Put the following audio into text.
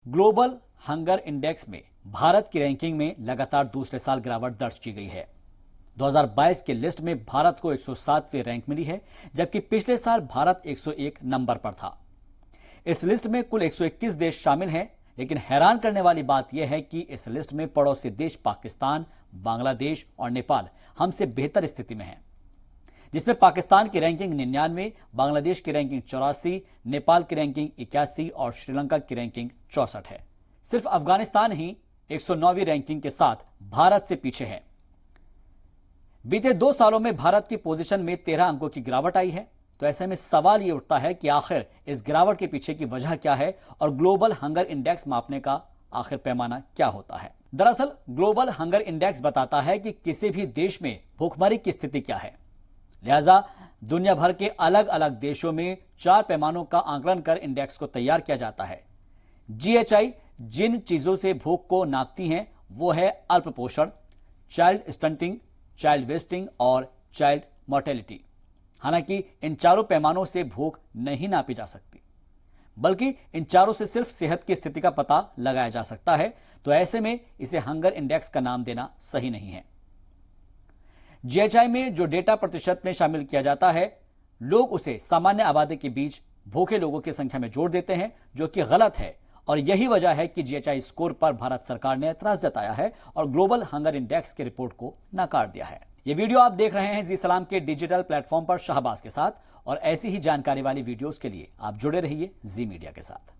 Global hunger index में भारत की ranking में लगातार दूसरे साल गिरावट दर्ज की गई है। 2022 के लिस्ट में भारत को 107वीं रैंक मिली है, जबकि पिछले साल भारत 101 नंबर पर था। इस लिस्ट में कुल 121 देश शामिल हैं, लेकिन हैरान करने वाली बात यह है कि इस लिस्ट में पड़ोसी देश पाकिस्तान, बांग्लादेश और नेपाल हमसे बेहतर स्थिति में हैं, जिसमें पाकिस्तान की रैंकिंग 99, बांग्लादेश की रैंकिंग 84, नेपाल की रैंकिंग 81 और श्रीलंका की रैंकिंग 64 है। सिर्फ अफगानिस्तान ही 109वीं रैंकिंग के साथ भारत से पीछे है। बीते 2 सालों में भारत की पोजीशन में 13 अंकों की गिरावट आई है। तो ऐसे में सवाल यह उठता है कि आखिर इस गिरावट के पीछे की वजह क्या है और ग्लोबल हंगर इंडेक्स मापने का आखिर पैमाना क्या होता है। दरअसल ग्लोबल हंगर इंडेक्स बताता है कि किसी भी देश में भूखमरी की स्थिति क्या है। लिहाजा दुनिया भर के अलग अलग देशों में 4 पैमानों का आंकलन कर इंडेक्स को तैयार किया जाता है। जीएचआई जिन चीजों से भूख को नापती हैं वो है अल्प पोषण, चाइल्ड स्टंटिंग, चाइल्ड वेस्टिंग और चाइल्ड मोर्टेलिटी। हालांकि इन चारों पैमानों से भूख नहीं नापी जा सकती, बल्कि इन चारों से सिर्फ सेहत की स्थिति का पता लगाया जा सकता है। तो ऐसे में इसे हंगर इंडेक्स का नाम देना सही नहीं है। जीएचआई में जो डेटा प्रतिशत में शामिल किया जाता है, लोग उसे सामान्य आबादी के बीच भूखे लोगों की संख्या में जोड़ देते हैं, जो कि गलत है। और यही वजह है कि जीएचआई स्कोर पर भारत सरकार ने एतराज जताया है और ग्लोबल हंगर इंडेक्स की रिपोर्ट को नकार दिया है। यह वीडियो आप देख रहे हैं जी सलाम के डिजिटल प्लेटफॉर्म पर शाहबाज के साथ, और ऐसी ही जानकारी वाली वीडियोस के लिए आप जुड़े रहिए जी मीडिया के साथ।